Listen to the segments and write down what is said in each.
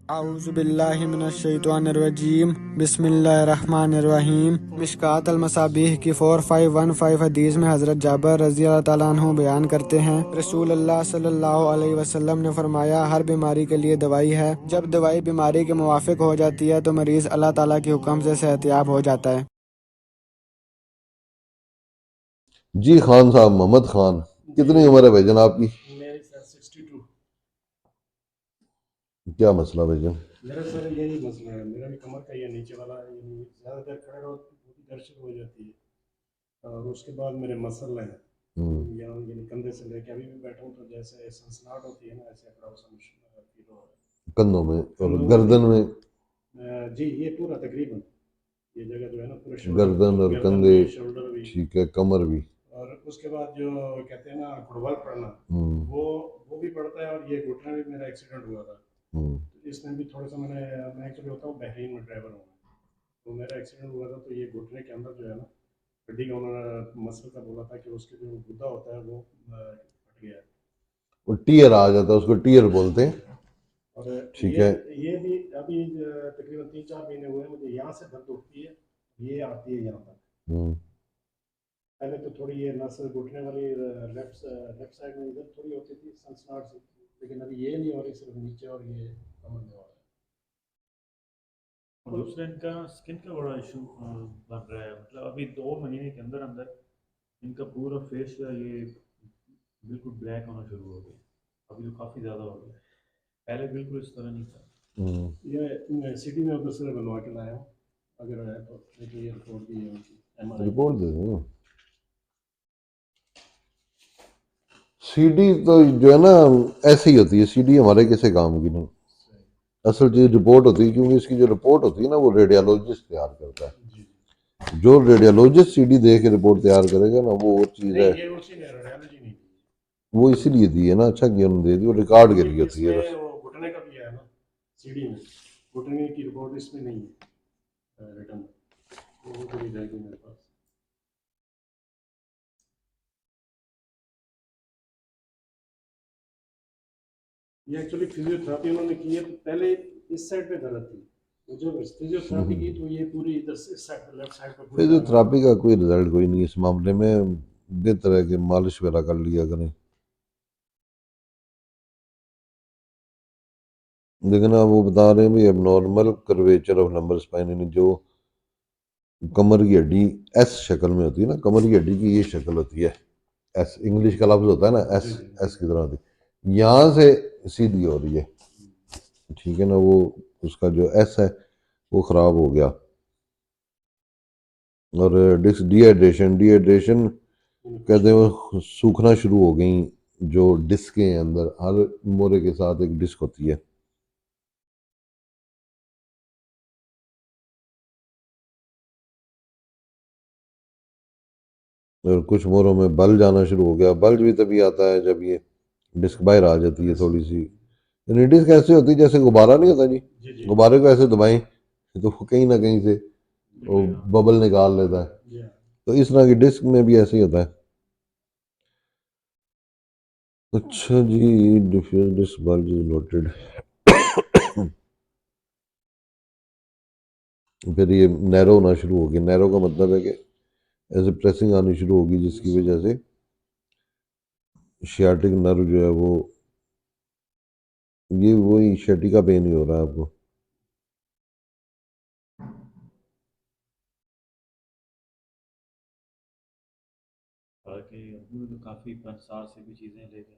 आऊज़ुबिल्लाहिमिनश्शैतानिर्रजीम बिस्मिल्लाहिर्रहमानिर्रहीम। मिशकात अल-मसाबीह की 4515 हदीस में हज़रत जाबिर रज़ी अल्लाह ताला अन्हु बयान करते हैं, रसूल अल्लाह सल्लल्लाहु अलैहि वसल्लम ने फरमाया, हर बीमारी के लिए दवाई है। जब दवाई बीमारी के मुवाफिक हो जाती है तो मरीज़ अल्लाह ताला के हुक्म से सेहतयाब हो जाता है। जी खान साहब, मोहम्मद खान, कितनी उम्र है भाईजान आपकी? मेरे सर 62। क्या मसला भाईजान? मेरा सर यही मसला है, मेरा भी कमर का ये नीचे वाला यानी ज़्यादा देर खड़े रहो तो बहुत दर्द शुरू हो जाती है। और उसके बाद मेरे मसल हैं यहाँ यानी कंधे से लेके अभी भी बैठा हूँ तो जैसे सनसनाहट होती है ना, ऐसे अकड़ा सा फील हो रहा है कंधों में और कंधों में गर्दन में? जी ये पूरा तकरीबन ये जगह जो है ना पूरे शोल्डर गर्दन और गर्दन कंधे, भी शोल्डर भी। ठीक है, कमर भी। और उसके बाद जो कहते हैं ना घुड़वल पड़ना, हम्म वो भी पड़ता है। और ये घुटना भी मेरा एक्सीडेंट हुआ था हम्म तो इसमें भी थोड़ा सा मैं एक्चुअली होता हूँ बहरीन में ड्राइवर हूँ। तो मेरा एक्सीडेंट हुआ था तो ये घुटने के अंदर जो है ना हड्डी का उन्होंने मसल का बोला था कि उसके जो गुद्दा होता है वो फट गया है। वो टीयर आ जाता है, उसको टीयर बोलते हैं। और ठीक ये है। ये भी अभी तकरीबन 3-4 महीने हुए हैं मुझे, यहाँ से दर्द उठती है, ये आती है यहाँ तक। हम्म पहले तो थोड़ी ये नस घुटने वाली लेफ्ट लेफ्ट साइड में इधर थोड़ी होती थी सनसनाहट सी, लेकिन अभी ये नहीं हो रही, सिर्फ नीचे और ये कमर में हो रहा है। और दूसरा इनका स्किन का बड़ा इशू बन रहा है। मतलब अभी 2 महीने के अंदर अंदर इनका पूरा फेस का ये बिल्कुल ब्लैक होना शुरू हो गया। अभी तो काफ़ी ज़्यादा हो गया, पहले बिल्कुल इस तरह नहीं था। ये सिटी में उधर से बनवा के लाया हूँ, अगर है तो देखिए ये रिपोर्ट भी है उनकी MRI रिपोर्ट दे दो। सीडी तो जो है ना ऐसी ही होती है, सीडी हमारे किसी काम की नहीं। असल चीज रिपोर्ट होती है, क्योंकि इसकी जो रिपोर्ट होती है ना वो रेडियोलॉजिस्ट तैयार करता है। जी जो रेडियोलॉजिस्ट सीडी दे के रिपोर्ट तैयार करेगा ना वो चीज़ है। नहीं ये उसी ने रेडियोलॉजी नहीं दी वो इसीलिए दी है ना, अच्छा किया उन्होंने दे दी, वो रिकॉर्ड के लिए होती है इसमें बस। वो घुटने का भी है ना सीडी में, घुटने की रिपोर्ट इसमें नहीं है रिटर्न, तो वो भी जाएगी मेरे पास। ये एक्चुअली फिजियोथेरेपी उन्होंने की है, तो पहले इस साइड पे दर्द थी, तो जब फिजियोथेरेपी की तो ये पूरी इधर से इस साइड पे लेफ्ट साइड पे पूरी दर्द आ फिजियोथेरापी का कोई रिजल्ट कोई नहीं इस मामले में, बेहतर है कि मालिश वगैरह कर लिया करें। लेकिन आप वो बता रहे हैं भाई अब normal curvature of lumbar spine, यानी जो कमर की हड्डी एस शक्ल में होती है ना, कमर की हड्डी की ये शक्ल होती है, एस इंग्लिश का लफ्ज होता है ना, एस जी जी एस की तरह होती है, यहाँ से सीधी हो रही है, ठीक है ना, वो उसका जो एस है वो ख़राब हो गया। और डिस्क डिहाइड्रेशन, डिहाइड्रेशन कहते हैं वो सूखना शुरू हो गई, जो डिस्क के अंदर हर मोरे के साथ एक डिस्क होती है। और कुछ मोरों में बल्ज आना शुरू हो गया। बल्ज भी तभी आता है जब ये डिस्क बाहर आ जाती है थोड़ी सी। यानी डिस्क ऐसे होती है जैसे गुब्बारा नहीं होता जी, जी गुब्बारे को ऐसे दबाएं तो वो कहीं ना कहीं से वो बबल निकाल लेता है, जी तो इस तरह की डिस्क में भी ऐसे ही होता है। अच्छा जी, diffuse disc bulge is noted. फिर ये नैरो होना शुरू हो गया। नैरो का मतलब है कि ऐसे प्रेसिंग आनी शुरू होगी जिसकी वजह से शियाटिक नर्व जो है वो, ये वही शटिका पेन ही हो रहा है आपको। हालांकि अभी तो काफ़ी पंसार से भी चीज़ें लेके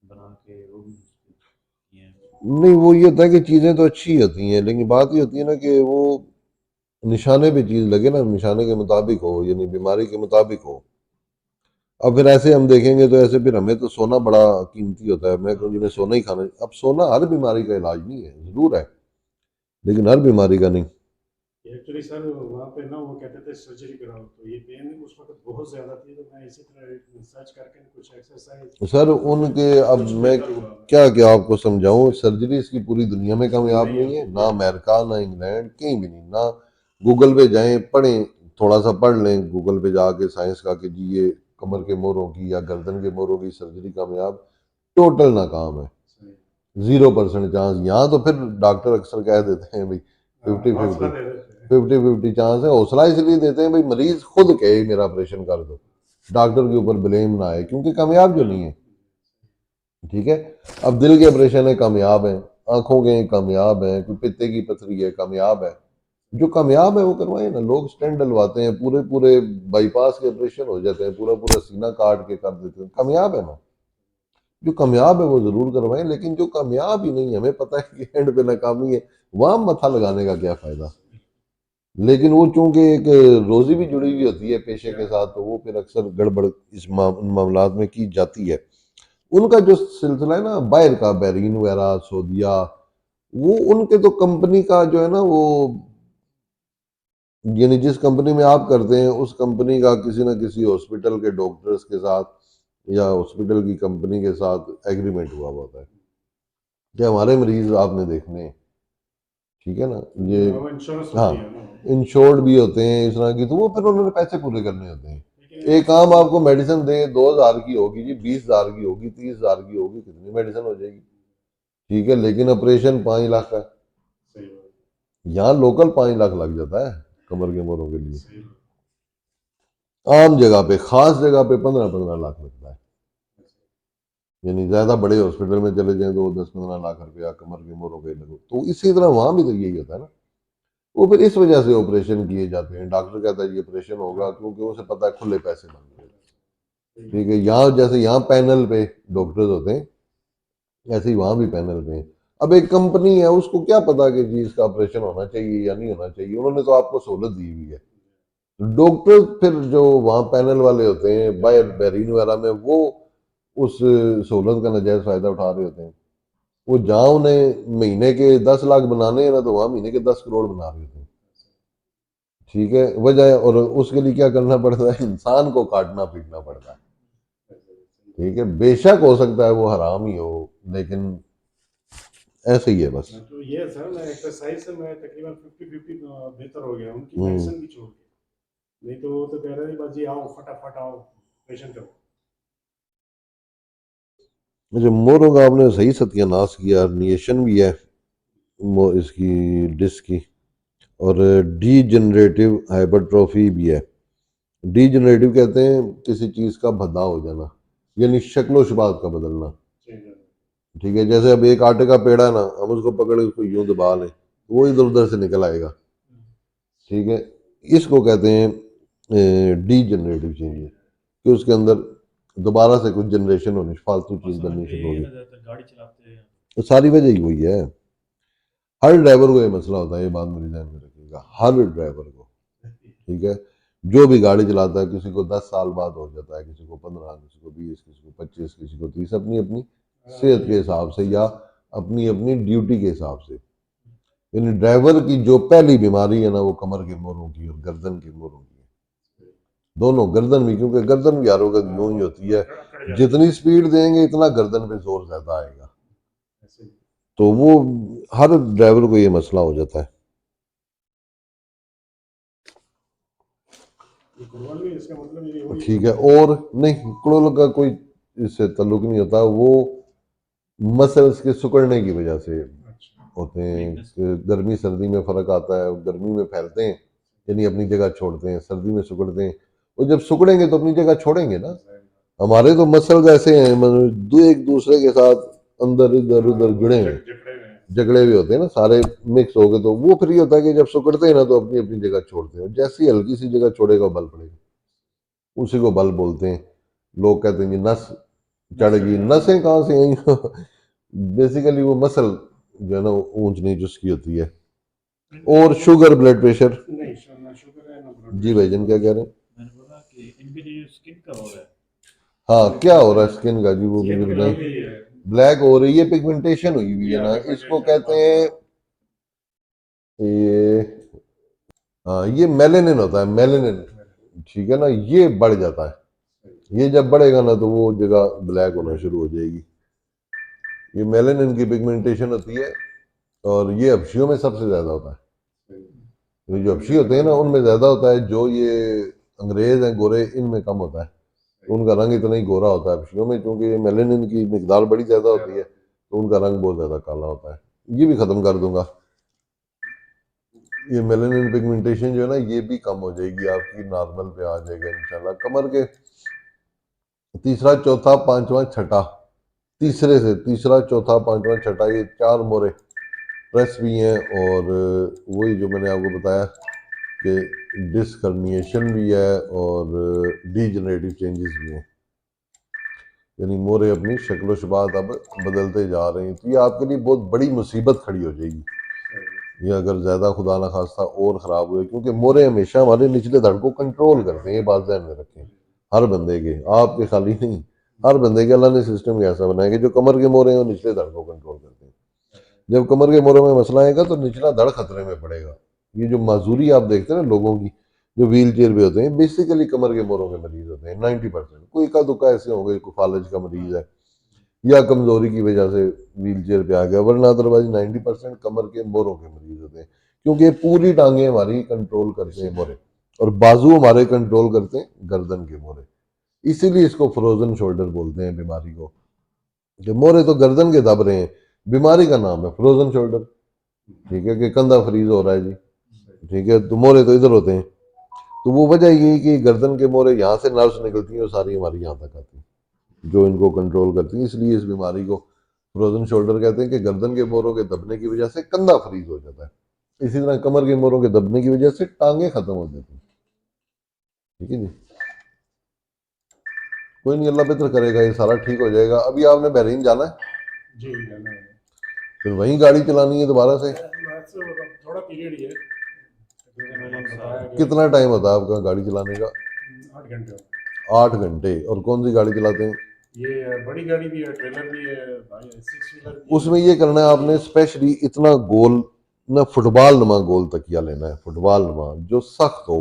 बना के वो भी किए हैं। नहीं, वो ये होता है कि चीज़ें तो अच्छी होती हैं, लेकिन बात ये होती है ना कि वो निशाने पे चीज़ लगे ना, निशाने के मुताबिक हो, यानी बीमारी के मुताबिक हो। अब फिर ऐसे हम देखेंगे तो ऐसे फिर हमें तो सोना बड़ा कीमती होता है, मैं कहूँ जिन्हें सोना ही खाना। अब सोना हर बीमारी का इलाज नहीं है, ज़रूर है, लेकिन हर बीमारी का नहीं। एक्चुअली सर वहाँ पे ना वो कहते थे सर्जरी कराओ, तो ये पेन उस वक्त बहुत ज़्यादा थी, तो मैं इसी तरह सर्च करके कुछ एक्सरसाइज सर उनके, अब कुछ मैं बेहतर हुआ। क्या क्या आपको समझाऊं, सर्जरी इसकी पूरी दुनिया में कामयाब नहीं नहीं है, होती ना अमेरिका ना इंग्लैंड, कहीं भी नहीं। ना गूगल पे जाएं पढ़ें, थोड़ा सा पढ़ लें गूगल पे जाके साइंस का कि जी ये कमर के मोरों की या गर्दन के मोरों की सर्जरी कामयाब, टोटल नाकाम है। 0% चांस। यहाँ तो फिर डॉक्टर अक्सर कह देते हैं भाई 50-50 हौसला दे देते हैं। 50-50 चांस है। हौसला इसलिए देते हैं भाई मरीज खुद कहे मेरा ऑपरेशन कर दो, डॉक्टर के ऊपर ब्लेम ना आए, क्योंकि कामयाब जो नहीं है। ठीक है, अब दिल के ऑपरेशन है कामयाब है, आंखों के कामयाब है, कोई पित्ते की पथरी है कामयाब है, जो कामयाब है वो करवाए ना। लोग स्टेंट डलवाते हैं, पूरे पूरे बाईपास के ऑपरेशन हो जाते हैं, पूरा पूरा सीना काट के कर देते हैं, कामयाब है ना। जो कामयाब है वो जरूर करवाएं, लेकिन जो कामयाब ही नहीं है, हमें पता है कि एंड पे नाकामी है, वहां मथा लगाने का क्या फायदा। लेकिन वो चूंकि एक रोजी भी जुड़ी हुई होती है पेशे के साथ, तो वो फिर अक्सर गड़बड़ इन मामलात में की जाती है। उनका जो सिलसिला है ना बाहर का, बैरीन वगैरह, सऊदिया, वो उनके तो कंपनी का जो है ना वो, यानी जिस कंपनी में आप करते हैं उस कंपनी का किसी ना किसी हॉस्पिटल के डॉक्टर्स के साथ या हॉस्पिटल की कंपनी के साथ एग्रीमेंट हुआ होता है कि हमारे मरीज आपने देखने हैं। ठीक है ना, ये वो इंश्योरेंस हाँ, होती है ना। इंश्योर्ड भी होते हैं इस तरह की, तो वो फिर उन्होंने पैसे पूरे करने होते हैं। लेकिन एक काम आपको मेडिसिन दे 2,000 की होगी जी, 20,000 की होगी, 30,000 की होगी, कितनी मेडिसिन हो जाएगी। ठीक है, लेकिन ऑपरेशन 5 लाख का, सही बात, यहाँ लोकल 5 लाख लग जाता है कमर के मोरों के लिए। सही बात। आम जगह पे, खास जगह पे 15-15 लाख लगता है। यानी ज्यादा बड़े हॉस्पिटल में चले जाएं तो 10-15 लाख रुपया कमर के मोरों के लगो, तो इसी तरह वहां भी तो यही होता है ना। वो फिर इस वजह से ऑपरेशन किए जाते हैं। डॉक्टर कहता है ये ऑपरेशन होगा, क्योंकि उसे पता है खुले पैसे बन गए। ठीक है, यहाँ जैसे यहाँ पैनल पे डॉक्टर्स होते हैं, ऐसे ही वहां भी पैनल पे हैं। अब एक कंपनी है, उसको क्या पता कि जी इसका ऑपरेशन होना चाहिए या नहीं होना चाहिए, उन्होंने तो आपको सहूलत दी हुई है। डॉक्टर फिर जो वहाँ पैनल वाले होते हैं बायर बैरीन वगैरह में, वो उस सहूलत का नाजायज फायदा उठा रहे होते हैं। वो जहाँ उन्हें महीने के 10 लाख बनाने हैं ना, तो वहाँ महीने के 10 करोड़ बना रहे होते हैं। ठीक है, वजह, और उसके लिए क्या करना पड़ता है, इंसान को काटना पीटना पड़ता है। ठीक है, बेशक हो सकता है वो हराम ही हो, लेकिन ऐसे ही है बस। तो ये है सर, मैं एक्सरसाइज से मैं तकरीबन 50-50 बेहतर हो गया, उनकी हम्म। मेडिसिन भी छोड़ दी। नहीं तो वो तो कह रहे थे बस जी आओ फटाफट आओ ऑपरेशन करो। मुझे मोरों का आपने सही सत्यानाश किया, नियेशन भी है इसकी डिस्क की, और डी जनरेटिव हाइपरट्रॉफी भी है। डी जनरेटिव कहते हैं किसी चीज का भद्दा हो जाना, यानी शक्लो शबात का बदलना। सही बात है। ठीक है, जैसे अब एक आटे का पेड़ा है ना, हम उसको पकड़ के उसको यूं दबा लें तो वो इधर उधर से निकल आएगा। ठीक है, इसको कहते हैं डी जनरेटिव चेंज, कि उसके अंदर दोबारा से कुछ जनरेशन होनी, फालतू चीज मसलन बननी पे शुरू होगी। ना ज़्यादातर गाड़ी चलाते हैं। तो सारी वजह ही वही है। हर ड्राइवर को ये मसला होता है, ये बात मेरे ध्यान में रखिएगा, हर ड्राइवर को। ठीक है, जो भी गाड़ी चलाता है, किसी को 10 साल बाद हो जाता है, किसी को 15, किसी को 20, किसी को 25, किसी को 30, अपनी अपनी सेहत के हिसाब से या अपनी अपनी ड्यूटी के हिसाब से। यानी ड्राइवर की जो पहली बीमारी है ना, वो कमर के मोरों की और गर्दन के मोरों की है। दोनों, गर्दन भी, क्योंकि गर्दन भी यारों का यूं ही होती है, अकड़ जाती जितनी स्पीड देंगे इतना गर्दन पे जोर ज्यादा आएगा। है ऐसे ही। तो वो हर ड्राइवर को ये मसला हो जाता है। ये कुर्बान भी इसका मतलब ये वही ठीक है, और नहीं, कुड़ोल का कोई इससे ताल्लुक नहीं होता, वो मसल्स के सिकुड़ने की वजह से अच्छा होते हैं। वीकनेस। कि गर्मी सर्दी में फ़र्क आता है, गर्मी में फैलते हैं यानी अपनी जगह छोड़ते हैं, सर्दी में सिकुड़ते हैं। और जब सिकुड़ेंगे तो अपनी जगह छोड़ेंगे ना। हमारे तो मसल्स ऐसे हैं, मतलब एक दूसरे के साथ अंदर इधर उधर जुड़े हैं, जकड़े हुए हैं। जकड़े हुए होते हैं ना, सारे मिक्स हो गए, तो वो फिर ये होता है कि जब सिकुड़ते हैं ना तो अपनी अपनी जगह छोड़ते हैं, जैसी हल्की सी जगह छोड़ेगा बल पड़ेगा, उसी को बल बोलते हैं। लोग कहते हैं कि नस चढ़ गई, नसें कहाँ से आई बेसिकली वो मसल जो है ना ऊंच नीच उसकी होती है। और शुगर, ब्लड प्रेशर। नहीं ना शुगर है ना ब्लड जी भाईजान क्या कह रहे हैं? मैंने बोला कि इनकी जो स्किन का हो रहा है, हाँ, क्या हो रहा है स्किन का जी, वो मुझे प्रेशर बताएं। भी है। ब्लैक हो रही है, पिगमेंटेशन हुई हुई है ना, इसको कहते हैं ये, हाँ, ये मेलेनिन होता है, मेलेनिन। ठीक है ना, ये बढ़ जाता है, ये जब बढ़ेगा ना तो वो जगह ब्लैक होना शुरू हो जाएगी। ये मेलेनिन की पिगमेंटेशन होती है, और ये हबशियों में सबसे ज्यादा होता है। ये जो हबशी होते हैं ना उनमें ज्यादा होता है, जो ये अंग्रेज हैं गोरे, इनमें कम होता है। तो उनका रंग इतना ही गोरा होता है हबशियों में, क्योंकि मेलेनिन की मिकदार बड़ी ज्यादा होती है। तो उनका रंग बहुत ज़्यादा काला होता है। ये भी ख़त्म कर दूंगा। ये मेलानिन पिगमेंटेशन जो है ना, ये भी कम हो जाएगी आपकी, नॉर्मल पे आ जाएगा इंशाल्लाह। कमर के तीसरा चौथा पांचवा छठा, तीसरे से तीसरा चौथा पांचवा छठा, ये 4 मोरे प्रेस भी हैं, और वही जो मैंने आपको बताया कि डिस्कर्निएशन भी है और डीजनरेटिव चेंजेस भी हैं, यानी मोरे अपनी शक्ल शबात अब बदलते जा रहे हैं। तो ये आपके लिए बहुत बड़ी मुसीबत खड़ी हो जाएगी ये अगर ज़्यादा खुदा न खास्ता और ख़राब हुए, क्योंकि मोरे हमेशा हमारे निचले धड़ को कंट्रोल करते हैं। ये बात ध्यान में रखें, हर बंदे के, आपके खाली नहीं, हर बंदे के अल्लाह ने सिस्टम ऐसा बनाया कि जो कमर के मोरे हैं वो निचले धड़ को कंट्रोल करते हैं। जब कमर के मोरे में मसला आएगा तो निचला धड़ खतरे में पड़ेगा। ये जो माजूरी आप देखते हैं ना लोगों की, जो व्हील चेयर पे होते हैं, बेसिकली कमर के मोरों के मरीज होते हैं 90%। कोई का दुका ऐसे होंगे, कोई फालज का मरीज है या कमजोरी की वजह से व्हील चेयर पे आ गया, वरना अदरवाइज 90% कमर के मोरों के मरीज होते हैं, क्योंकि ये पूरी टांगे हमारी कंट्रोल करते हैं मोरे, और बाजू हमारे कंट्रोल करते हैं गर्दन के मोरे। इसीलिए इसको फ्रोजन शोल्डर बोलते हैं बीमारी को। जो मोरे तो गर्दन के दब रहे हैं, बीमारी का नाम है फ्रोजन शोल्डर। ठीक है, कि कंधा फ्रीज हो रहा है जी, ठीक है, तो मोरे तो इधर होते हैं। तो वो वजह ये है कि गर्दन के मोरे यहाँ से नर्व्स निकलती हैं और सारी हमारी यहाँ तक आती हैं, जो इनको कंट्रोल करती है। इसलिए इस बीमारी को फ्रोजन शोल्डर कहते हैं कि गर्दन के मोरों के दबने की वजह से कंधा फ्रीज हो जाता है। इसी तरह कमर के मोरों के दबने की वजह से टांगे खत्म हो जाती हैं। ठीक है जी, कोई नहीं, अल्लाह बेहतर करेगा, ये सारा ठीक हो जाएगा। अभी आपने बहरीन जाना है, जी जाना है। फिर वहीं गाड़ी चलानी है दोबारा से? थोड़ा पीरियड ही है, तकरीबन उन्होंने बताया कि कितना टाइम होता है आपका गाड़ी चलाने का? 8 घंटे होते 8 घंटे। और कौन सी गाड़ी चलाते हैं? हैं। ये बड़ी गाड़ी भी है, ट्रेलर भी है भाई, 6 व्हीलर भी है। उसमें ये करना है आपने, स्पेशली इतना गोल ना, फुटबॉल नुमा गोल तकिया लेना है, फुटबॉल नुमा जो सख्त हो,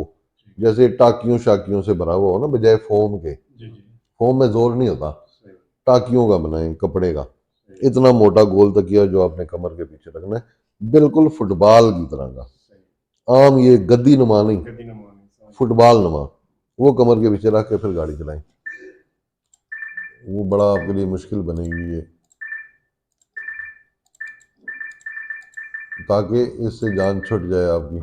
जैसे टाकियों शाकियों से भरा हुआ हो ना, बजाय फोम के। जी जी फोम में जोर नहीं होता, सही टाकियों का बनाएं, कपड़े का। सही इतना मोटा गोल तकिया जो आपने कमर के पीछे रखना है, बिल्कुल फुटबॉल की तरह का, सही। आम ये गद्दी नुमा नहीं, गद्दी ना माने, समझ फुटबॉल नुमा। वो कमर के पीछे रख के फिर गाड़ी चलाएं, वो बड़ा आपके लिए मुश्किल बनेगी ये, ताकि इससे जान छुट जाए आपकी।